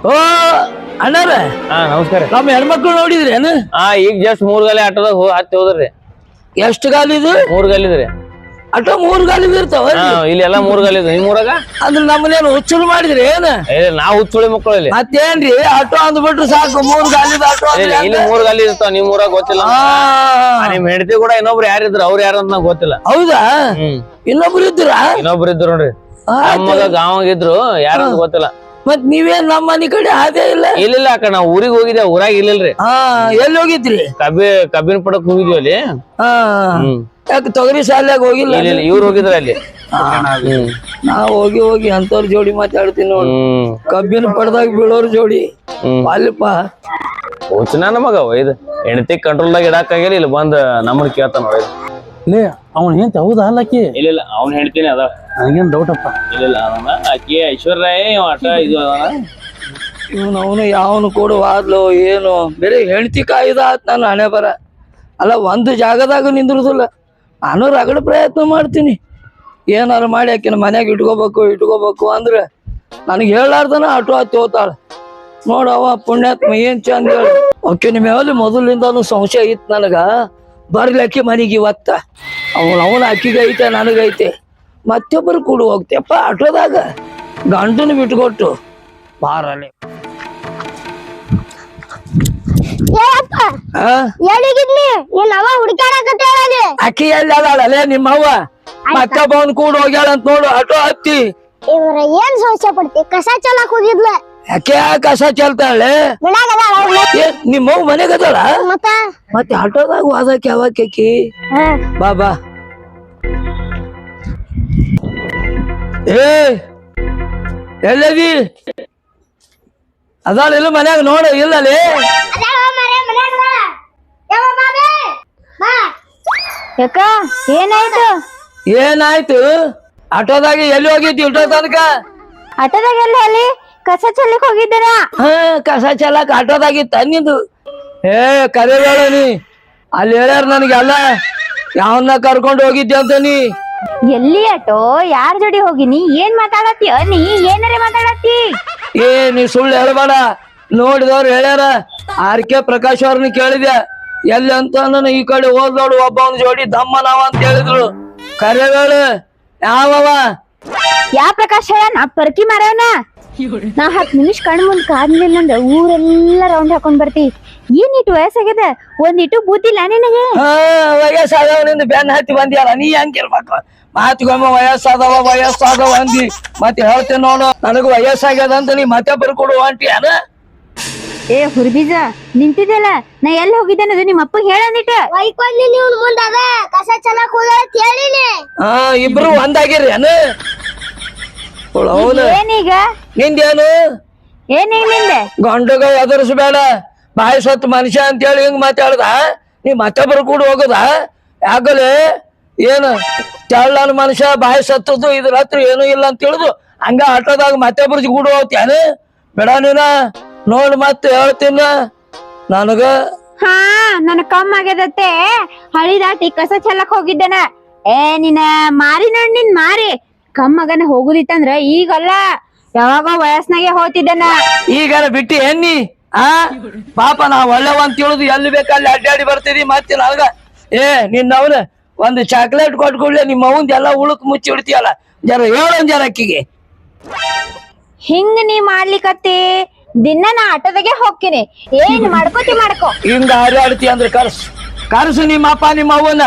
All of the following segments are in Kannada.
ಓ ಅಣ್ಣಾರ ನಮಸ್ಕಾರ. ನಮ್ಮ ಹೆಣ್ಮಕ್ಳು ನೋಡಿದ್ರಿ ಏನು? ಈಗ ಜಸ್ಟ್ 3 ಗಾಲಿ ಆಟೋದಾಗ ಹತ್ತಿ ಹೋದ್ರಿ. ಎಷ್ಟು ಗಾಲಿ ಇದು? 3 ಗಾಲಿ ಇದ್ರಿ. ಆಟೋ 3 ಗಾಲಿ ಇರ್ತಾವ ಇಲ್ಲಿ ಎಲ್ಲಾ 3 ಗಾಲಿ ಇದ್ರಿ. ನಿಮ್ ಊರಾಗ ಅಂದ್ರೆ ನಮ್ಮನೇನು ಹುಚ್ಚುಳು ಮಾಡಿದ್ರಿ ಏನ? ನಾವ್ ಹುಚ್ಚುಳಿ ಮಕ್ಕಳು ಇಲ್ಲಿ. ಮತ್ತೇನ್ರಿ ಆಟೋ ಅಂದ್ಬಿಟ್ರು ಸಾಕು 3 ಗಾಲಿದ ಆಟೋ ಇಲ್ಲಿ 3 ಗಾಲಿ ಇರ್ತಾವ. ನಿಮ್ ಊರಾಗ ಗೊತ್ತಿಲ್ಲ. ನಿಮ್ ಹೆಂಡತಿ ಕೂಡ ಇನ್ನೊಬ್ರು ಯಾರಿದ್ರು, ಅವ್ರು ಯಾರು ಅಂತ ನಂಗೆ ಗೊತ್ತಿಲ್ಲ. ಹೌದಾ? ಇನ್ನೊಬ್ರು ಇದ್ರ? ಇನ್ನೊಬ್ರು ಇದ್ರು ನೋಡ್ರಿ. ನಮ್ಮಗ ಗಾಂವಾಗಿದ್ರು, ಯಾರಂತ ಗೊತ್ತಿಲ್ಲ. ಮತ್ ನೀವೇನ್ ನಮ್ಮ ಮನಿ ಕಡೆ ಅದೇ ಇಲ್ಲ? ಇಲ್ಲ ಅಕ್ಕ, ನಾವ್ ಊರಿಗೆ ಹೋಗಿದ್ದೆ. ಊರಾಗ ಇಲ್ಲಿಲ್ರಿ. ಎಲ್ಲಿ ಹೋಗಿದ್ರಿ? ಕಬ್ಬಿನ ಪಡಕ್ ಹೋಗಿದ್ವಿ ಅಲ್ಲಿ. ಯಾಕೆ ತೊಗರಿ ಶಾಲ್ಯಾಗ ಹೋಗಿಲ್ಲ? ಇವ್ರು ಹೋಗಿದ್ರ ಅಲ್ಲಿ. ನಾವ್ ಹೋಗಿ ಅಂತವ್ರ ಜೋಡಿ ಮಾತಾಡ್ತೀನಿ ನೋಡಿ. ಕಬ್ಬಿನ ಪಡ್ದಾಗ ಬೀಳೋರ್ ಜೋಡಿ ಅಲ್ಪ ಹುಚ್ಚನ ನಮಗ ಇದು ಹೆಂಡತಿ ಕಂಟ್ರೋಲ್ದಾಗ ಇಡಾಕಾಗಿಲ್ಲ. ಇಲ್ಲಿ ಬಂದ್ ನಮ್ಮನ್ ಕೇಳ್ತಾನ ನೋಡಿ. ಅವ್ನ ಹೆಂತ ಹೌದಾ ಅಲ್ಲಕ್ಕಿ? ಇಲ್ಲ ಅವ್ನ ಹೇಳ್ತೀನಿ ಅದ. ನನಗೇನ್ ಡೌಟ್ ಅಪ್ಪ. ಇಲ್ಲ ಆಕಿ ಐಶ್ವರ್ಯ ಆಟ ಇದು ಅವನು ಯಾವನು ಕೊಡುವಾದ್ಲು ಏನು ಬೇರೆ ಹೆಂಡತಿ ಕಾಯ್ದ ಆತ್ ನಾನು ಹಣೆ ಬರ ಅಲ್ಲ. ಒಂದು ಜಾಗದಾಗ ನಿಂದ್ರದಿಲ್ಲ. ನಾನು ರಗಡ ಪ್ರಯತ್ನ ಮಾಡ್ತೀನಿ, ಏನಾರು ಮಾಡಿ ಆಕಿನ ಮನ್ಯಾಗ ಇಟ್ಕೋಬೇಕು ಅಂದ್ರೆ ನನಗೆ ಹೇಳಾರ್ದನ ಆಟೋ ಹತ್ತಿ ಹೋತಾಳ. ನೋಡವ ಪುಣ್ಯಾತ್ಮ ಏನ್ ಚಂದ ಹೇಳಿ. ಆಕಿನ ಮೇಲೆ ಮೊದಲಿಂದಾನು ಸಂಶಯ ಇತ್ತು ನನಗ. ಬರ್ಲಿ ಅಕ್ಕಿ ಮನೆಗೆ ಇವತ್ತ. ಅವನ ಅಕ್ಕಿಗೆ ಐತೆ ನನಗೈತೆ. ಮತ್ತೊಬ್ಬರು ಕೂಡ ಹೋಗ್ತೇಪ್ಪ ಆಟೋದಾಗ. ಗಂಡನ ಬಿಟ್ಕೊಟ್ಟು ಬಾರಲ್ಲಿ ಅಕ್ಕಿ ಎಲ್ಲಿ ಅದಾಳಲ್ಲೇ ನಿಮ್ಮವ್ವ? ಮತ್ತೊಬ್ಬವನ್ ಕೂಡ ಹೋಗ್ಯಾಳಂತ ನೋಡು ಆಟೋ ಹತ್ತಿ. ಏನ್ ಸಂಶಯ ಪಡ್ತಿ? ಕಸ ಚಲಕ್ ಹೋಗಿದ್ಲ. ಯಾಕೆ ಕಸ ಚೆಲ್ತಾಳೆ? ನಿಮ್ಮವ್ ಮನೆಗೆ ಅದಾಳ? ಮತ್ತೆ ಆಟೋದಾಗ ವಾದಕ್ಕೆ ಯಾವಾಕಿ? ಬಾ ಎಲ್ಲದಿ ಅದಾಳಿಲ್ಲ ಮನ್ಯಾಗ ನೋಡು ಇಲ್ಲಲ್ಲಿ. ಏನಾಯ್ತು? ಆಟೋದಾಗ ಎಲ್ಲಿ ಹೋಗಿದ್ದಿ ಇಷ್ಟೋ ತನಕ? ಆಟೋದಾಗ ಎಲ್ಲಿ ಕಸ ಚೆಲ್ಲಕ್ ಹೋಗಿದ್ದೀರ? ಕಸ ಚೆಲ್ಲಕ್ ಆಟೋದಾಗಿತ್ತ ನಿಂದು? ಕರೆಬೇಡ ನೀ. ಅಲ್ಲಿ ಹೇಳ್ಯಾರ ನನಗೆಲ್ಲ ಯಾವನ್ನ ಕರ್ಕೊಂಡು ಹೋಗಿದ್ದೆ ಅಂತ ನೀ. ಎಲ್ಲಿ ಆಟೋ? ಯಾರ ಜೋಡಿ ಹೋಗಿನಿ? ಏನ್ ಮಾತಾಡತ್ತಿ? ನೀ ಏನಾರ ಮಾತಾಡತ್ತಿ? ನೀ ಸುಳ್ಳು ಹೇಳ್ಬೇಡ. ನೋಡಿದವ್ರು ಹೇಳ್ಯಾರ. ಆರ್.ಕೆ. ಪ್ರಕಾಶ್ ಅವ್ರನ್ನ ಕೇಳಿದೆ ಎಲ್ಲಿ ಅಂತ. ನಾನು ಈ ಕಡೆ ಹೋದ್ ನೋಡು ಒಬ್ಬವನ್ ಜೋಡಿ ದಮ್ಮ ನಾವ ಅಂತ ಹೇಳಿದ್ರು. ಕರೆಬೇಡ ಯಾವವ? ಯಾವ ಪ್ರಕಾಶ್ ಹೇಳ? ನಾ ಪರ್ಕಿ ಮಾರವನ. ನಾ 10 ನಿಮಿಷ ಕಣ್ ಮುಂದ್ ಕಾದ್ಲಿಲ್ಲ ಅಂದ್ರೆ ಊರೆಲ್ಲ ರೌಂಡ್ ಹಾಕೊಂಡ್ ಬರ್ತಿ. ಏನಿಟ್ಟು ವಯಸ್ಸಾಗ್ಯದ, ಒಂದಿಟ್ಟು ಬೂತಿಲ್ಲ ನಿನಗೆ? ವಯಸ್ಸಾದವನಿಂದ ಬೆನ್ನ ಹತ್ತಿ ಬಂದಿಯಲ್ಲ, ನೀ ಹೆಂಗಿರ್ಬೇಕು? ಮಾತಿಗೊಮ್ಮೆ ವಯಸ್ಸಾದವ ಅಂದಿ. ಮತ್ತೆ ಹೇಳ್ತೇನೆ ನೋಡು, ನನಗ ವಯಸ್ಸಾಗ್ಯದ ಅಂತ ನೀ ಮತ್ತೆ ಬರ್ಕೊಡು ಅಂಟಿಯಾನ? ಹುರ್ಬೀಜ ನಿಂತಿದ್ದಲ್ಲ, ನಾ ಎಲ್ಲಿ ಹೋಗಿದ್ದೆ ಅನ್ನೋದು ನಿಮ್ಮ ಅಪ್ಪ ಹೇಳಂದಿಟ್ಟ. ಕಸ ಚೆಲ್ಲಕ್ ಇಬ್ರು ಒಂದಾಗಿರಿ ಅನ? ಏನೀಗ ನಿಂದೇನು? ಏನೀಗ ನಿಂದೆ? ಗಂಡಗ ಎದುರಿಸ್ಬೇಡ. ಬಾಯಿ ಸತ್ತು ಮನುಷ್ಯ ಅಂತೇಳಿ ಹಿಂಗ್ ಮಾತಾಡ್ದ ನೀ ಮತ್ತೊಬ್ಬರು ಕೂಡ ಹೋಗುದ? ಯಾಕಲೆ ಏನು ತೆಳ್ಳನ ಮನುಷ್ಯ ಬಾಯಿ ಸತ್ತದ್ದು ಇದ್ರ ಹತ್ರ ಏನು ಇಲ್ಲ ಅಂತ ತಿಳಿದು ಹಂಗ ಆಟೋದಾಗ ಮತ್ತೊಬ್ಬರು ಕೂಡ ಹೋಗ್ತೇನ? ಬೇಡ ನೀನ ನೋಡ್ ಮತ್ತೆ ಹೇಳ್ತೀನ ನನಗ. ನನ್ ಕಮ್ಮ ಆಗ್ಯದತ್ತೆ. ಹಳಿ ದಾಟಿ ಕಸ ಚೆಲ್ಲಕ್ ಹೋಗಿದ್ದೇನ. ನಿನ್ನ ಮಾರಿ ನೋಡ್, ನಿನ್ ಮಾರಿ ಕಮ್ಮಗನ ಹೋಗುದಿತ್ತಂದ್ರ ಈಗಲ್ಲ, ಯಾವಾಗ ವಯಸ್ನಾಗೆ ಹೋಗ್ತಿದ್ದೇನ. ಈಗಾರ ಬಿಟ್ಟಿ ಎನ್ನಿ ಪಾಪ ನಾ ಒಳ್ಳೆವ ಅಂತ ತಿಳಿದು ಎಲ್ಲಿ ಬೇಕಲ್ಲಿ ಅಡ್ಡಾಡಿ ಬರ್ತಿದಿ. ಮತ್ತೆ ನನಗ ನಿನ್ನವನ ಒಂದು ಚಾಕ್ಲೇಟ್ ಕೊಟ್ಕೊಡ್ಲೆ ನಿಮ್ಮ ಅವಂದ ಎಲ್ಲ ಉಳುಕ್ ಮುಚ್ಚಿ ಬಿಡ್ತೀಯಲ್ಲ. ಜರ ಹೇಳೊಂದ್ ಜರ ಅಕ್ಕಿಗೆ. ಹಿಂಗ ನೀ ಮಾಡ್ಲಿಕತ್ತಿ ದಿನ ನಾ ಆಟೋದಾಗೆ ಹೋಗ್ತೀನಿ. ಏನ್ ಮಾಡ್ಕೋತಿ ಮಾಡ್ಕೋ. ಹಿಂಗ ಹಾರಾಡ್ತಿ ಅಂದ್ರೆ ಕರ್ಸು ನಿಮ್ಮ ಅಪ್ಪ ನಿಮ್ಮ ಅವ್ವನ.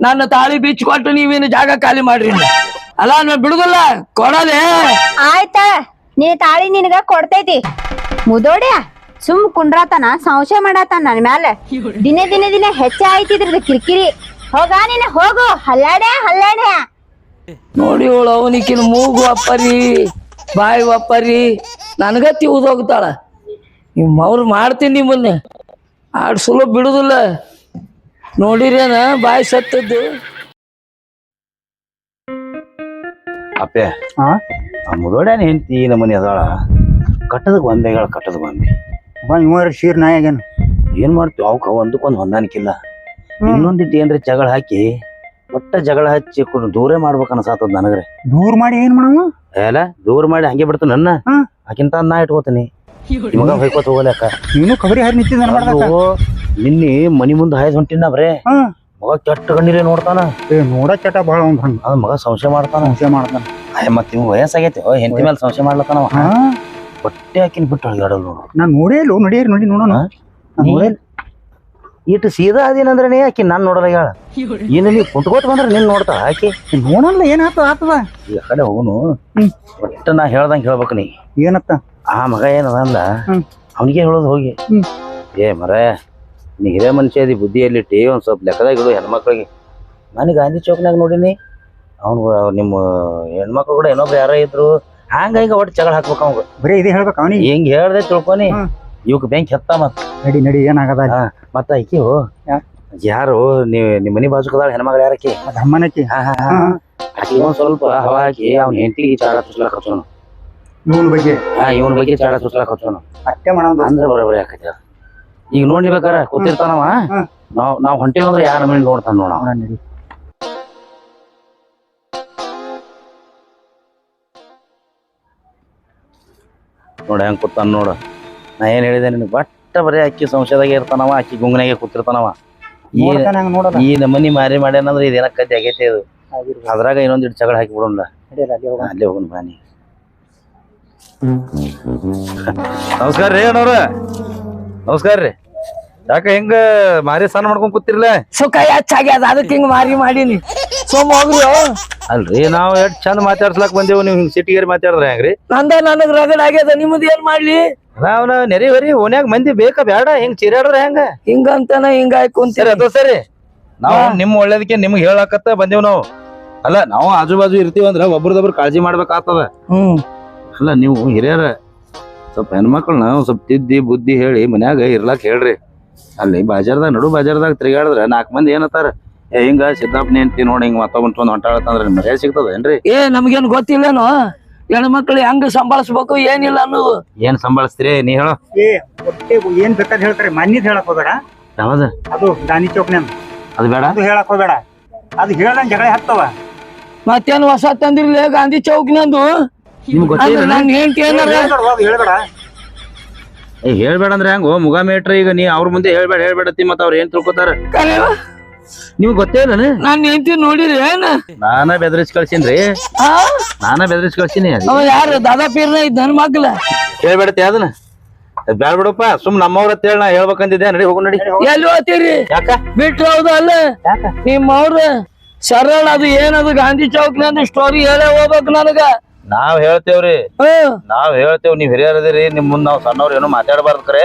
ನನ್ನ ತಾಳಿ ಬಿಚ್ಚಿ ಕೊಟ್ಟು ನೀವೇನು ಜಾಗ ಖಾಲಿ ಮಾಡ್ರಿ. ಅಲ್ಲ ನಾ ಬಿಡುದಿಲ್ಲ, ಕೊಡಲೆ. ಆಯ್ತ, ನೀ ತಾಳಿ ನಿನಗ ಕೊಡ್ತೈತಿ. ಮುದೋಡ್ಯ ಸುಮ್ ಕುಂಡ್ರಾತನ ಸಂಶಯ ಮಾಡಾತನ ನನ್ ಮ್ಯಾಲ. ದಿನ ಹೆಚ್ಚ ಆಯ್ತಿದ್ರದ ಕಿರಿಕಿರಿ. ಹೋಗ ನೀನ ಹೋಗು. ಹಲ್ಲಾಡ್ಯ ನೋಡಿ ಅವಳು ಅವನಿಕಿನ ಮೂಗು ಅಪ್ಪರಿ ಬಾಯಿ ಅಪ್ಪರಿ ನನಗತ್ತಿ ಊದೋಗ್ತಾಳ. ಅವ್ರು ಮಾಡ್ತೀನಿ ನಿಮ್ಮನ್ನೆ ಆಡ್ಸಲು ಬಿಡುದಿಲ್ಲ. ನೋಡಿರೇನ ಬಾಯಿ ಸತ್ತದ್ದು? ಅಪ್ಪೆ ಆ ಮುದೋಡ್ಯಾನ ಹೆಂಡತಿ ನಮ್ಮನೆ ಅದಾಳ. ಕಟ್ಟದ ಗೊಂಬೆ ಇವ ಶೀರ್ ನಾಯಾಗೇನು ಏನ್ ಮಾಡ್ತೀವಿ? ಅವಕ್ಕ ಒಂದಕ್ಕೊಂದು ಹೊಂದಾಣಿಕಿಲ್ಲ. ಇನ್ನೊಂದಿಟ್ಟು ಏನ್ರಿ ಜಗಳ ಹಾಕಿ ಒಟ್ಟ ಜಗಳ ಹಚ್ಚಿ ದೂರ ಮಾಡ್ಬೇಕ ಅನ್ಸಾತದ ನನಗ್ರೆ. ದೂರ ಮಾಡಿ ಏನ್ ಮಾಡವ? ದೂರ ಮಾಡಿ ಹಂಗೆ ಬಿಡ್ತು ನನ್ನ. ಆಕಿಂತ ನಾ ಇಟ್ಕೋತೀನಿ. ಮಗ ಹೊಯ್ಕೋತ ಹೋಗ್ಲಕ್ಕ ನೀನು ಕಬರಿ ಹಾರಿ ನಿಂತಿದ್ದ ಮಾಡ್ದಕ್ಕ ನಿನ್ನೆ ಮನಿ ಮುಂದೆ ಹಾಯ್ದು ಹೊಂಟಿನ ಬರೇ ಹಾ ಮಗ ಕೆಟ್ಟ ಗಣ್ಣಿರೇ ನೋಡ್ತಾನ ಏ ನೋಡ ಚಟ ಭಾಳ ಒಂದ್ ಹಂಗ ಅದ್ ಮಗ ಸಂಶಯ ಮಾಡ್ತಾನ ಸಂಶಯ ಮಾಡ್ತಾನ ಮತ್ ಇವ್ ವಯಸ್ಸಾಗೈತಿ ಹೆಂಡತಿ ಮೇಲೆ ಸಂಶಯ ಮಾಡ್ಲತ್ತಾನವ ಹಾ ಹೊಟ್ಟೆ ಹಾಕಿನ ಬಿಟ್ಟು ಅಳಗಾಡಲ್ ನೋಡು ನಾನ್ ನೋಡೇ ಇಲ್ಲ ನಡಿಯರಿ ನೋಡಿ ನೋಡೋಣ ನಾನ್ ನೋಡೇ ಇಲ್ಲ. ಇಟ್ಟು ಸೀದಾ ಅದೇನಂದ್ರೆ ಆಕಿ ನಾನ್ ನೋಡಲ್ಲ ಹೇಳ ಏನ ನೀವು ಕುಂತ್ಕೋತ ಬಂದ್ರೆ ನಿನ್ ನೋಡ್ತಾ ಆಕಿ ನೋಡಲ್ಲ ಏನ್ ಆತದ ಈ ಕಡೆ ಹೋಗುನು ಒಟ್ಟ ನಾ ಹೇಳ್ದಂಗ ಹೇಳ್ಬೇಕು ನೀ ಏನತ್ತ ಆ ಮಗ ಏನದ ಅಂದ ಹ್ಮ್. ಅವನಿಗೆ ಹೇಳೋದು ಹೋಗಿ ಹ್ಮ್. ಏ ಮರ ನೀ ಹಿರೇ ಮನುಷ್ಯ ಅದಿ ಬುದ್ಧಿಯಲ್ಲಿಟ್ಟಿ ಒಂದ್ ಸ್ವಲ್ಪ ಲೆಕ್ಕದಾಗ ಇಡು ಹೆಣ್ಮಕ್ಳಿಗೆ ನಾನು ಗಾಂಧಿ ಚೌಕ್ನಾಗ ನೋಡಿನಿ ಅವ್ನು ನಿಮ್ಮ ಹೆಣ್ಮಕ್ಳು ಕೂಡ ಇನ್ನೊಬ್ರು ಯಾರ ಇದ್ರು ಹಂಗ ಹಿಂಗ ಒಟ್ಟು ಜಗಳ ಹಾಕ್ಬೇಕು ಅವಂಗ ಬರೀ ಇದೇ ಹೇಳ್ಬೇಕ ಅವನಿಗೆ ಹಿಂಗ್ ಹೇಳ್ದೆ ತಿಳ್ಕೊನಿ ಹ್ಮ್. ಇವಕ್ ಬೆಂಕಿ ಹೆತ್ತ ಮತ್ ನಡಿ ನಡಿ ಏನಾಗದ ಮತ್ತ ಆಕಿ ಯಾರು ನಿಮ್ ಮನಿ ಬಾಜುಕದಾಳ ಹೆಣ್ಮಗಳು ಯಾರಕಿ ಅಮ್ಮನಕ್ಕಿ ಆಕಿ ಒಂದ್ ಸ್ವಲ್ಪ ಹವಾ ಹಾಕಿ ಅವ್ನ ಹೆಂಡತಿಗೆ ಚಾಡ ಸುಸ್ಲಾಕ್ ಹಚ್ಚೋನು ಇವನ್ ಬಗ್ಗೆ ಇವನ್ ಬಗ್ಗೆ ಚಾಡ ಸುಸ್ಲಾಕ್ ಹಚ್ಚೋನು ಅಟ್ಟೆ ಮಾಡೋದು ಅಂದ್ರೆ ಬರೋಬರಿ ಆಕೈತಿ ಈಗ ನೋಡ್ಬೇಕಾರ ಕೂತಿರ್ತಾನವ ನಾವ್ ಹೊಂಟೇವ್ ಅಂದ್ರೆ ಯಾರ ಮನೆ ನೋಡ್ತಾನ ನೋಡ ನಡಿ ನೋಡ ಹೆಂಗ್ ಕೂತಾನ ನೋಡು ನಾ ಏನ್ ಹೇಳಿದೆ ನಿನಗೆ ಬಟ್ಟ ಬರೀ ಅಕ್ಕಿ ಸಂಶಯದಾಗ ಇರ್ತಾನವ ಅಕ್ಕಿ ಗುಂಗನಾಗೆ ಕೂತಿರ್ತಾನವ ನೋಡ್ತಾನ ಹಂಗ ನೋಡದ ಈ ನಮ್ಮನಿ ಮಾರಿ ಮಾಡ್ಯಾನಂದ್ರೆ ಇದೇನ ಕದ್ದಿ ಆಗೈತಿ ಅದು ಅದ್ರಾಗ ಇನ್ನೊಂದ್ ಇಟ್ಟು ಜಗಳ ಹಾಕಿ ಬಿಡೋಣ ಅಲ್ಲೇ ಹೋಗೋಣ ಬಾನಿ ನಮಸ್ಕಾರ ರೀ ಅಣ್ಣವ್ರ ನಮಸ್ಕಾರ ರೀ ಯಾಕ ಹೆಂಗ ಮಾರಿ ಸ್ನಾನ ಮಾಡ್ಕೊಂಡ್ ಕೂತಿರ್ಲ ಸುಖ ಹೆಚ್ಚಾಗ್ಯದ ಅದಕ್ಕೆ ಹಿಂಗ್ ಮಾರಿ ಮಾಡೀನಿ ಸೋಮ ಹೋಗ್ರಿ ಅಲ್ರಿ ನಾವ್ ಎಷ್ಟ್ ಚಂದ ಮಾತಾಡ್ಸ್ಲಾಕ್ ಬಂದೇವು ನೀವು ಹಿಂಗ್ ಸಿಟಿಗೇರಿ ಮಾತಾಡಿದ್ರೆ ಹೆಂಗ್ರಿ ನನಗ್ ರಗಡ್ ಆಗ್ಯದ ನಿಮ್ದು ಏನ್ ಮಾಡ್ಲಿ ನಾವ್ ನೆರಿ ಹೊರಿ ಓನ್ಯಾಗ ಮಂದಿ ಬೇಕಾ ಬೇಡ ಹಿಂಗ್ ಚಿರಾಡ್ರ ಹೆಂಗ ಹಿಂಗಂತನ ಹಿಂಗ ಸರಿ ಕುಂತೀರಿ ಅದು ಸರಿ ನಾವು ನಿಮ್ ಒಳ್ಳೇದಕ್ಕೆ ನಿಮ್ಗೆ ಹೇಳಾಕತ್ತ ಬಂದೇವ್ ನಾವು ಅಲ್ಲ ನಾವು ಆಜು ಬಾಜು ಇರ್ತೀವಂದ್ರ ಒಬ್ರದೊಬ್ರು ಕಾಳಜಿ ಮಾಡ್ಬೇಕಾಗ್ತದ ಅಲ್ಲ ನೀವು ಹಿರಿಯರ ಸ್ವಲ್ಪ ಹೆಣ್ಮಕ್ಳನ್ನ ಒಂದ್ ಸ್ವಲ್ಪ ತಿದ್ದಿ ಬುದ್ಧಿ ಹೇಳಿ ಮನ್ಯಾಗ ಇರ್ಲಾಕ್ ಹೇಳ್ರಿ ಅಲ್ಲಿ ಬಾಜಾರ್ದಾಗ ನಡು ಬಾಜಾರ್ದಾಗ ತಿರ್ಗಾಡಿದ್ರ 4 ಮಂದಿ ಏನತ್ತಾರ ಹಿಂಗ ಸಿದ್ದಾಪನ ಹೆಂಡ್ತಿ ನೋಡಿ ಹಿಂಗ ಮತ್ತೊಬ್ಬನ್ ತೊಂದ್ ಹೊಂಟಾಳತ್ತಂದ್ರ ಮರ್ಯಾದೆ ಸಿಗ್ತದ ಏನ್ರಿ ನಮ್ಗೇನ್ ಗೊತ್ತಿಲ್ಲೇನು ಹೆಣ್ಮಕ್ಳು ಹೆಂಗ್ ಸಂಭಾಳಿಸ್ಬೇಕು ಏನಿಲ್ಲ ಅನ್ನೋದು ಏನ್ ಸಂಭಾಳಿಸ್ತೀರಿ ನೀ ಹೇಳೋ ಏ ಒಟ್ಟೆ ಏನ್ ಬೇಕಾದ್ ಹೇಳ್ತಾರೆ ಮನ್ನಿದ್ ಹೇಳಕ್ ಹೋಗ್ಬೇಡ ಯಾವ್ದ ಅದು ಗಾಂಧಿ ಚೌಕ್ನ ಅದು ಬೇಡ ಅದು ಹೇಳಕ್ ಹೋಗ್ಬೇಡ ಅದು ಹೇಳ್ದಂಗ್ ಜಗಳ ಹತ್ತವ ಮತ್ತೇನ್ ಹೊಸ ತಂದಿರ್ಲಿ ಗಾಂಧಿ ಚೌಕ್ನಂದು ನಿಮ್ಗೆ ಗೊತ್ತಿಲ್ಲ ನಾನ್ ಹೆಂಡ್ತಿ ಏನಾರ ಹೇಳ್ಬೇಡ ಹೇಳ್ಬೇಡ ಅಂದ್ರೆ ಹೆಂಗೋ ಮುಗ ಮೇಟ್ರ ಈಗ ನೀ ಅವ್ರ ಮುಂದೆ ಹೇಳ್ಬೇಡತ್ತಿ ಮತ್ತ ಅವ್ರ ಏನ್ ತಿಳ್ಕೊತಾರ ನಿಮ್ಗ್ ಗೊತ್ತೇ ಇಲ್ಲ ನಾನ್ ಹೆಂಡ್ತಿ ನೋಡಿರಿ ಏನ ನಾನ ಬೆದರಿಸಿ ಕಳ್ಸಿನ್ರಿ ನಾನ ಬೆದರಿಸಿ ಕಳ್ಸಿನಿ ಅವ ಯಾರು ದಾದಾ ಪೀರ್ನ ಇದ್ದ ನನ್ ಮಗ್ಲ ಹೇಳ್ಬೇಡತ್ತೆ ಅದನ್ನ ಬ್ಯಾಡ ಬಿಡಪ್ಪ ಸುಮ್ ನಮ್ಮವ್ರ ಅಂತ ಹೇಳಿ ನಾ ಹೇಳ್ಬೇಕಂದಿದ್ದೆ ನಡಿ ಹೋಗು ನಡಿ ಎಲ್ಲಿ ಹೋಗ್ತೀರಿ ಯಾಕ ಬಿಟ್ರು ಹೌದು ಅಲ್ಲ ನಿಮ್ಮವ್ರ ಸರಳ ಅದು ಏನದು ಗಾಂಧಿ ಚೌಕ್ನಂದು ಸ್ಟೋರಿ ಹೇಳೇ ಹೋಗ್ಬೇಕು ನನಗ ನಾವ್ ಹೇಳ್ತೇವ್ರಿ ನಾವ್ ಹೇಳ್ತೇವ್ ನೀವ್ ಹಿರಿಯರದಿರಿ ನಿಮ್ ಮುಂದ್ ನಾವ್ ಸಣ್ಣವ್ರ ಏನೋ ಮಾತಾಡಬಾರ್ದು ಕರೆ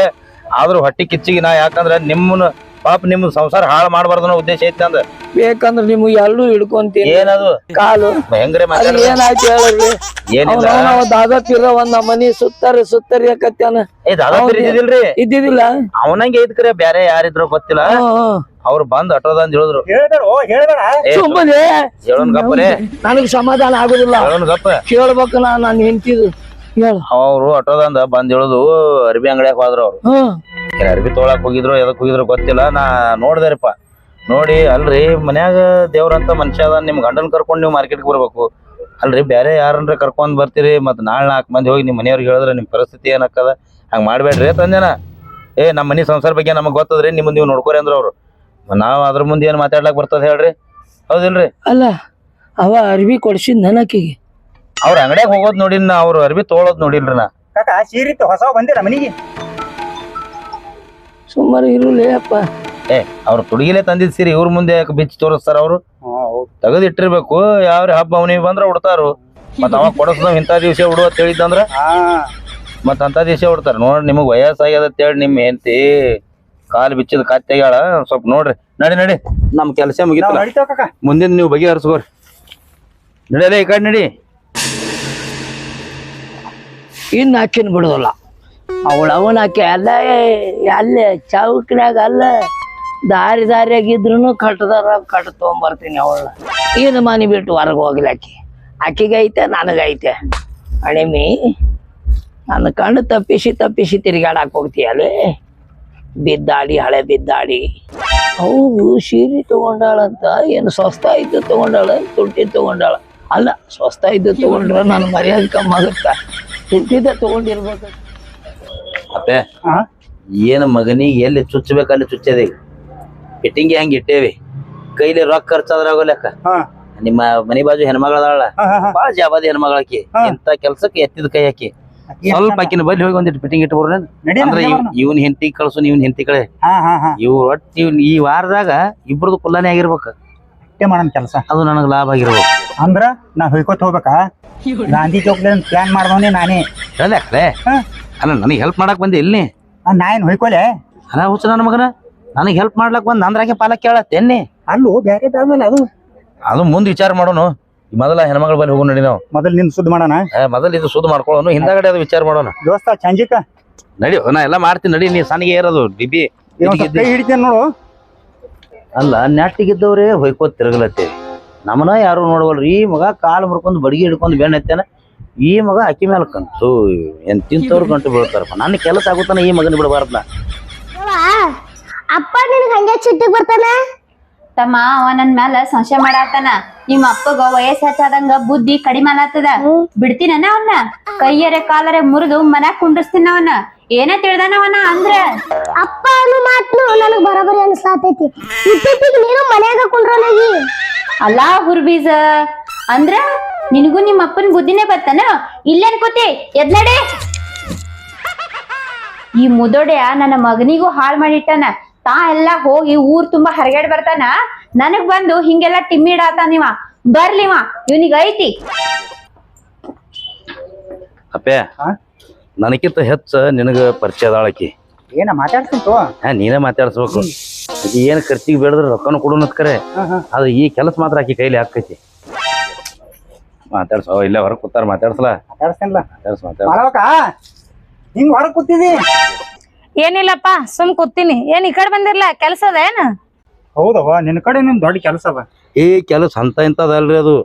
ಆದ್ರೂ ಹೊಟ್ಟಿ ಕಿಚ್ಚಿಗೆ ನಾ ಯಾಕಂದ್ರ ನಿಮ್ಮನ್ನ ಪಾಪ ನಿಮ್ ಸಂಸಾರ ಹಾಳು ಮಾಡಬಾರ್ದು ಅನ್ನೋ ಉದ್ದೇಶ ಐತಿ ಅಂದ ಬೇಕಂದ್ರ ನಿಮ್ಗೆ ಎಲ್ಲೂ ಹಿಡ್ಕೊಂತೀನಿ ಏನದು ಕಾಲು ಹೆಂಗ್ರೆ ಅದು ಏನಾಯ್ತು ಹೇಳ್ರಿ ಏನಿಲ್ಲ ದಾದಾ ಪೀರ ಒಂದ್ ಮನಿ ಸುತ್ತರಿ ಯಾಕತ್ಯಾನ ಏ ದಾದಾಪೀರ್ ಇದ್ದಿಲ್ರಿ ಇದ್ದಿದ್ದಿಲ್ಲ ಅವನಂಗೆ ಐತ್ ಕರೆ ಬ್ಯಾರೆ ಯಾರಿದ್ರು ಗೊತ್ತಿಲ್ಲ ಅವ್ರು ಬಂದ್ ಅಟೋದ ಅಂತ ಹೇಳಿದ್ರು ಹೇಳ್ಬೇಡ ಸುಮ್ಮನೆ ಹೇಳೋನ್ ಗಪ್ಪರೆ ನನಗ್ ಸಮಾಧಾನ ಆಗುದಿಲ್ಲ ಹೇಳೋನ್ ಗಪ್ಪ ಕೇಳ್ಬೇಕು ನಾನು ಹೆಂಡ್ತಿದು ಹೇಳ ಅವ್ರು ಅಟೋದಂದ ಬಂದ್ ಹೇಳುದು ಅರ್ಬಿ ಅಂಗಡಿಯಾಗ ಹೋದ್ರು ಅವ್ರು ಅರ್ಬಿ ತೊಗೊಳಕ್ ಹೋಗಿದ್ರು ಎದಕ್ ಹೋಗಿದ್ರು ಗೊತ್ತಿಲ್ಲ ನಾ ನೋಡ್ದಾರಿಪ್ಪ ನೋಡಿ ಅಲ್ರಿ ಮನ್ಯಾಗ ದೇವ್ರಂತ ಮನುಷ್ಯ ಅದ ನಿಮ್ ಗಂಡನ್ ಕರ್ಕೊಂಡ್ ನೀವು ಮಾರ್ಕೆಟ್ಗೆ ಬರ್ಬೇಕು ಅಲ್ರಿ ಬೇರೆ ಯಾರನ್ರ ಕರ್ಕೊಂಡ್ ಬರ್ತೀರಿ ಮತ್ ನಾಳೆ 4 ಮಂದಿ ಹೋಗಿ ನಿಮ್ ಮನೆಯವ್ರಿಗೆ ಹೇಳಿದ್ರೆ ನಿಮ್ ಪರಿಸ್ಥಿತಿ ಏನಕ್ಕದ ಹಂಗ್ ಮಾಡ್ಬೇಡ್ರಿ ತಂದೇನ ನಮ್ ಮನಿ ಸಂಸಾರ ಬಗ್ಗೆ ನಮಗ್ ಗೊತ್ತದ್ರಿ ನಿಮ್ ನೀವು ನೋಡ್ಕೋರಿ ಅಂದ್ರ ಅವ್ರು ನಾವ್ ಅದ್ರ ಮುಂದೆ ಏನ್ ಮಾತಾಡ್ಲಾಕ್ ಬರ್ತದ ಹೇಳ್ರಿ ಹೌದಿಲ್ರಿ ಅಲ್ಲ ಅವ ಅರ್ಬಿ ಕೊಡ್ಸಿದ್ ನನಕಿಗೆ ಅವ್ರ ಅಂಗಡಿಯಾಗ ಹೋಗೋದ್ ನೋಡಿನ ಅವ್ರ ಅರ್ಬಿ ತೊಗೊಳೋದ್ ನೋಡಿಲ್ರಿ ನಾ ಕಾಕ ಸೀರಿತ್ತು ಹೊಸ ಬಂದಿಲ್ಲ ಮನಿಗೆ ಸುಮಾರು ಇರುಲೇ ಅಪ್ಪ ಅವ್ರ ತುಡುಗಿಲೆ ತಂದಿದ್ ಸೀರಿ ಇವ್ರ ಮುಂದೆ ಯಾಕೆ ಬಿಚ್ಚಿ ತೋರಿಸ್ತಾರ ಅವ್ರು ತೆಗದ್ ಇಟ್ಟಿರ್ಬೇಕು ಯಾವ್ರಿ ಹಬ್ಬ ಅವನಿಗೆ ಬಂದ್ರ ಉಡ್ತಾರು ಮತ್ ಅವಾಗ ಕೊಡಸ್ನಾವ್ ಇಂಥ ದಿವ್ಸ ಉಡು ಅಂತ ಹೇಳಿದ್ದಂದ್ರ ಮತ್ ಅಂತ ದಿವ್ಸ ಉಡ್ತಾರ ನೋಡ್ರಿ ನಿಮಗ್ ವಯಸ್ಸಾಗ್ಯದ ಅಂತೇಳಿ ನಿಮ್ ಹೆಂಡತಿ ಕಾಲ್ ಬಿಚ್ಚಿದ ಕತ್ತೆಗ್ಯಾಳ ಸ್ವಲ್ಪ ನೋಡ್ರಿ ನಡಿ ನಮ್ ಕೆಲಸ ಮುಗಿತ ಮುಂದಿನ ನೀವು ಬಗೆಹರಿಸ್ಕೋರಿ ನಡಿಯಲ್ಲ ಈ ಕಡೆ ನಡಿ ಇನ್ನು ಆಕಿನ ಬಿಡೋಲ್ಲ ಅವನ ಆಕೆ ಅಲ್ಲೇ ಚೌಕ್ನ್ಯಾಗ ಅಲ್ಲ ದಾರಿಯಾಗಿದ್ರು ಕಟ್ ತೊಗೊಂಬರ್ತೀನಿ ಅವಳ ಏನು ಮನೆ ಬಿಟ್ಟು ಹೊರಗೆ ಹೋಗ್ಲಿ ಆಕಿಗೆ ಐತೆ ನನಗೈತೆ ಅಣಿಮಿ ನನ್ನ ಕಣ್ಣು ತಪ್ಪಿಸಿ ತಿರುಗಾಡಕ್ ಹೋಗ್ತೀಯಲ್ಲೇ ಬಿದ್ದಾಡಿ ಹಳೆ ಬಿದ್ದಾಡಿ ಹೌದು ಸೀರೆ ತಗೊಂಡಾಳಂತ ಏನು ಸ್ವಸ್ಥ ಇದ್ದು ತಗೊಂಡಾಳ ತುಟ್ಟಿ ತಗೊಂಡಾಳ ಅಲ್ಲ ಸ್ವಸ್ಥ ಇದ್ದು ತಗೊಂಡ್ರ ನನ್ನ ಮರ್ಯಾದೆ ಕಮ್ಮಿ ಆಗುತ್ತ ತುಟ್ಟಿದ್ದ ತಗೊಂಡಿರ್ಬೇಕು ಅಪ್ಪೆ ಹಾ ಏನ್ ಮಗನಿಗೆ ಎಲ್ಲಿ ಚುಚ್ಚಬೇಕು ಅಲ್ಲಿ ಚುಚ್ಚದೆ ಫಿಟ್ಟಿಂಗಿ ಹಂಗ ಇಟ್ಟೇವಿ ಕೈಲಿ ರೊಕ್ಕ ಖರ್ಚಾದ್ರಾಗೋ ಲೆಕ್ಕ ಹಾ ನಿಮ್ಮ ಮನಿ ಬಾಜು ಹೆಣ್ಮಗಳದಾಳ ಬಾಳ ಜಾಬಾದಿ ಹೆಣ್ಮಗಳಾಕಿ ಇಂತ ಕೆಲ್ಸಕ್ಕೆ ಎತ್ತಿದ ಕೈ ಹಾಕಿ ಸ್ವಲ್ಪ ಆಕಿನ ಬಲ್ಲಿ ಹೋಗಿ ಒಂದಿಟ್ಟು ಫಿಟ್ಟಿಂಗ್ ಇಟ್ಬೋರ ಅಂದ್ರೆ ಇವನ್ ಹೆಂಡತಿ ಕಳ್ಸು ನೀವ್ ಹೆಂಡತಿ ಕಳೆ ಇವ್ ಒಟ್ಟು ಈ ವಾರದಾಗ ಇಬ್ರದು ಕುಲ್ಲಾನೆ ಆಗಿರ್ಬೇಕ ಅಷ್ಟೇ ಮಾಡೋಣ ಕೆಲಸ ಅದು ನನಗ್ ಲಾಭ ಆಗಿರ್ಬೇಕು ಅಂದ್ರ ನಾ ಹೊಯ್ಕೋತ ಹೋಗ್ಬೇಕಾ ಗಾಂಧಿ ಚೌಕ್ಲಿ ಪ್ಲಾನ್ ಮಾಡ್ದವನೇ ನಾನೇ ಹೇಳಕ್ರೆ ಅಲ್ಲ ನನಗೆ ಹೆಲ್ಪ್ ಮಾಡಕ್ ಬಂದೆ ಇಲ್ಲಿ ನಾ ಏನ್ ಹೊಯ್ಕೊಲೆ ಅಲ್ಲ ಹುಚ್ಚ ನನ್ನ ಮಗನ ನನಗೆ ಹೆಲ್ಪ್ ಮಾಡ್ಲಕ್ ಬಂದ್ ಅಂದ್ರಾಗೆ ಪಾಲಕ್ ಕೇಳತ್ತೇನಿ ಅಲ್ಲೂ ಬ್ಯಾರೆ ಆದ್ಮೇಲೆ ಅದು ಮುಂದ್ ವಿಚಾರ ಮಾಡೋನು ಮೊದಲ ಹೆಣ್ಮಗಳ ಬಲ್ಲಿ ಹೋಗೋ ನಡಿ ನಾವು ಮೊದಲ್ ನಿನ್ ಸುದ್ದಿ ಮಾಡೋಣ ಮೊದಲು ಇದು ಸುದ್ದಿ ಮಾಡ್ಕೊಳ್ಳೋನು ಹಿಂದಾಗಡೆ ಅದು ವಿಚಾರ ಮಾಡೋಣ ದೋಸ್ತ ಚಂಜಿಕ ನಡಿ ನಾ ಎಲ್ಲ ಮಾಡ್ತೀನಿ ನಡಿ ನೀ ಸಣ್ಣಗೆ ಏರೋದು ಡಿಬಿ ಕೈ ಹಿಡಿತೇನೆ ನೋಡು ಅಲ್ಲ ನೆಟ್ಟಿಗಿದ್ದವ್ರೆ ಹೊಯ್ಕೋತ್ ತಿರುಗಲತ್ತೇವಿ ನಮ್ಮನ ಯಾರು ನೋಡವಲ್ರಿ ಈ ಮಗ ಕಾಲು ಮುರ್ಕೊಂಡು ಬಡಿಗೆ ಹಿಡ್ಕೊಂಡು ಬೆಣ್ಣ ಎತ್ತೇನ ಈ ಮಗ ಅಕ್ಕಿ ಮೇಲೆ ಕಂಟು ಏನ್ ತಿಂತವ್ರು ಕಂಟು ಬೀಳ್ತಾರಪ್ಪ ನನ್ನ ಕೆಲಸ ಆಗುತ್ತಾನ ಈ ಮಗನ ಬಿಡಬಾರ್ದ ಅಪ್ಪ ನಿನಗೆ ಹಂಗೆ ಚಿಟ್ಟಿಗೆ ಬರ್ತಾನೆ ತಮ್ಮ ಅವ ನನ್ ಮ್ಯಾಲ ಸಂಶಯ ಮಾಡಾತನ ನಿಮ್ಮ ಅಪ್ಪಗ ವಯಸ್ಸ ಹೆಚ್ಚಾದಂಗ ಬುದ್ಧಿ ಕಡಿಮೆ ಆಲತ್ತದ ಬಿಡ್ತೀನ ಅವನ್ನ ಕೈಯರೆ ಕಾಲರೆ ಮುರಿದು ಮನ್ಯಾಗ ಕುಂಡಿಸ್ತೀನ ಅವನ ಏನ ತಿಳ್ದಾನವನ ಅಂದ್ರ ಅಪ್ಪ ಅನ್ನೋ ಮಾತು ನನಗೆ ಬರಬರಿ ಅನ್ಸ್ಲಾತೈತಿ ಇತ್ತಿಗೆ ನೀನು ಮನ್ಯಾಗ ಕುಂಡ್ರೋಲಾಗಿ ಅಲ್ಲ ಹುರ್ಬೀಜ ಅಂದ್ರ ನಿನಗೂ ನಿಮ್ಮ ಅಪ್ಪನ ಬುದ್ಧಿನೇ ಬತ್ತನ ಇಲ್ಲೇ ಅನ್ಕೋತಿ ಎದ್ನಡೆ ಈ ಮುದೋಡ್ಯ ನನ್ನ ಮಗನಿಗೂ ಹಾಳ್ ಮಾಡಿಟ್ಟಾನ ತಾ ಎಲ್ಲಾ ಹೋಗಿ ಊರ್ ತುಂಬಾ ಹರಗಾಡ್ ಬರ್ತಾನ ನನಗ್ ಬಂದು ಹಿಂಗೆಲ್ಲಾ ಟಿಮ್ಮಿಡಾತಾನಿವ ಬರ್ಲಿವ ಇವನಿಗೆ ಐತಿ ಅಪ್ಪೆ ನನಗಿಂತ ಹೆಚ್ಚ ನಿನಗ ಪರಿಚಯ ಅದಾಳಕಿ ಏನ ಮಾತಾಡ್ತೀನಿ ನೀನೇ ಮಾತಾಡ್ಸ್ಬೇಕು ಆಕಿ ಏನ್ ಖರ್ಚಿಗೆ ಬೇಡದ್ರ ರೊಕ್ಕನು ಕೊಡೋಣ ಕರೆ ಅದು ಈ ಕೆಲಸ ಮಾತ್ರ ಆಕಿ ಕೈಲಿ ಹಾಕೈತಿ ಮಾತಾಡ್ಸೋ ಇಲ್ಲೇ ಹೊರಗೆ ಕೂತಾರ ಮಾತಾಡ್ಸಲ ಮಾತಾಡ್ತೇನಲ್ಲ ಮಾತಾಡ್ಸ ಮಾಡ್ಬೇಕ ಹಿಂಗ್ ಹೊರಗ್ ಕೂತಿದಿ ಏನಿಲ್ಲಪ್ಪ ಸುಮ್ ಕೂತೀನಿ ಏನ್ ಈ ಕಡೆ ಬಂದಿರ್ಲ ಕೆಲ್ಸ ಅದ ಏನ ಹೌದವ ನಿನ್ ಕಡೆ ನಿಮ್ ದೊಡ್ಡ ಕೆಲಸ ಅದ ಈ ಕೆಲಸ ಅಂತ ಇಂಥದಲ್ರಿ ಅದು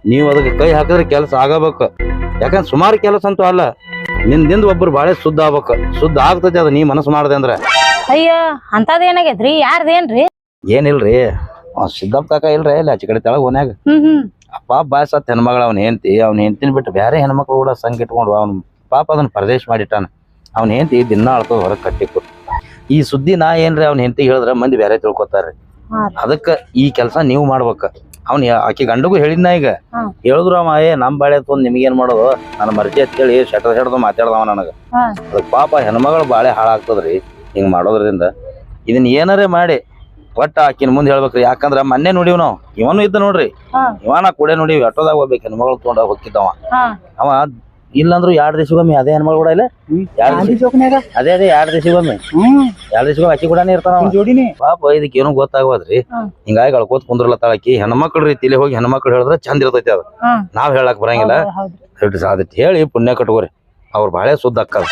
ನೀವು ಅದಕ್ಕೆ ಕೈ ಹಾಕಿದ್ರೆ ಕೆಲಸ ಆಗಬೇಕು ಯಾಕಂದ್ರೆ ಸುಮಾರು ಕೆಲಸ ಅಂತೂ ಅಲ್ಲ ನಿಂದಿಂದ ಒಬ್ರು ಬಾಳೆ ಶುದ್ಧ ಆಗ್ಬೇಕು ಶುದ್ಧ ಆಗ್ತೈತಿ ಅದು ನೀ ಮನಸ್ಸು ಮಾಡ್ದೆ ಅಂದ್ರೆ ಅಯ್ಯೋ ಅಂತದ್ ಏನಾಗೈತ್ರಿ ಯಾರ್ದೇನ್ರಿ ಏನಿಲ್ರಿ ಸಿದ್ದಪ್ಪ ಕಾಕ ಇಲ್ರಿ ಇಲ್ಲಿ ಆಚೆ ಕಡೆ ತೆಳಗ್ ಓನ್ಯಾಗ ಅಪ್ಪ ಬಾಯ್ ಸತ್ ಹೆಣ್ಮಗಳು ಅವ್ನ ಹೆಂಡ್ತಿನ ಬಿಟ್ಟು ಬೇರೆ ಹೆಣ್ಮಕ್ಳು ಕೂಡ ಸಂಘ ಇಟ್ಕೊಂಡು ಅವ್ನ ಪಾಪ ಅದನ್ನ ಪರದೇಶ ಮಾಡಿಟ್ಟಾನ ಅವ್ನ ಹೆಂಡತಿ ದಿನ ಅಳ್ತದ ಹೊರಗೆ ಕಟ್ಟಿಕ್ಕು ಈ ಸುದ್ದಿ ನಾ ಏನ್ರಿ ಅವ್ನ ಹೆಂಡತಿ ಹೇಳಿದ್ರ ಮಂದಿ ಬೇರೆ ತಿಳ್ಕೊತಾರ್ರಿ ಅದಕ್ಕ ಈ ಕೆಲಸ ನೀವು ಮಾಡ್ಬೇಕ ಅವ್ನ ಆಕಿ ಗಂಡಗೂ ಹೇಳಿದ್ನ ಈಗ ಹೇಳಿದ್ರು ಅವ ನಮ್ ಬಾಳೆ ತೊಂದ್ ನಿಮ್ಗೇನ್ ಮಾಡೋದು ನನ್ನ ಮರ್ಜಿ ಅಂತ ಹೇಳಿ ಶಟರ್ ಹಿಡ್ದು ಮಾತಾಡ್ದವ ನನಗ ಅದಕ್ ಪಾಪ ಹೆಣ್ಮಗಳು ಬಾಳೆ ಹಾಳಾಗ್ತದ್ರಿ ಹಿಂಗ್ ಮಾಡೋದ್ರಿಂದ ಇದನ್ನ ಏನಾರೇ ಮಾಡಿ ಒಟ್ಟ ಆಕಿನ ಮುಂದೆ ಹೇಳ್ಬೇಕ್ರಿ ಯಾಕಂದ್ರ ಮೊನ್ನೆ ನೋಡಿವ್ ನಾವ್ ಇವನು ಇದ್ದ ನೋಡ್ರಿ ಇವನ ಕೂಡ ನೋಡಿವಿ ಆಟೋದಾಗ ಹೋಗ್ಬೇಕು ಹೆಣ್ಮಗಳು ತೊಗೊಂಡ ಹೋಗಿದ್ದವ ಅವ ಇಲ್ಲಂದ್ರು 2 ದಿವಸಗೊಮ್ಮೆ ಅದೇ ಹೆಣ್ಮಗಳು ಕೂಡ ಇಲ್ಲ ಅದೇ 2 ದಿವಸಗೊಮ್ಮೆ 2 ದಿವಸಗೊಮ್ಮೆ ಅಕ್ಕಿ ಕೂಡನೇ ಇರ್ತಾನ ಜೋಡಿನಿ ಪಾಪ ಇದಕ್ಕೆ ಏನೂ ಗೊತ್ತಾಗೋದ್ರಿ ಹಿಂಗಾಗಿ ಅಳ್ಕೋತ್ ಕುಂದ್ರಲತ್ತಾಳಕಿ ಹೆಣ್ಮಕ್ಳ ರೀತಿಲಿ ಹೋಗಿ ಹೆಣ್ಮಕ್ಳು ಹೇಳಿದ್ರೆ ಚಂದ ಇರ್ತೈತಿ ಅದು ನಾವ್ ಹೇಳಕ್ ಬರಂಗಿಲ್ಲ ಅದಕ್ಕೆ ಹೇಳಿ ಪುಣ್ಯ ಕಟ್ಕೋರಿ ಅವ್ರ ಬಾಳೆ ಸುದ್ದ ಅಕ್ಕದ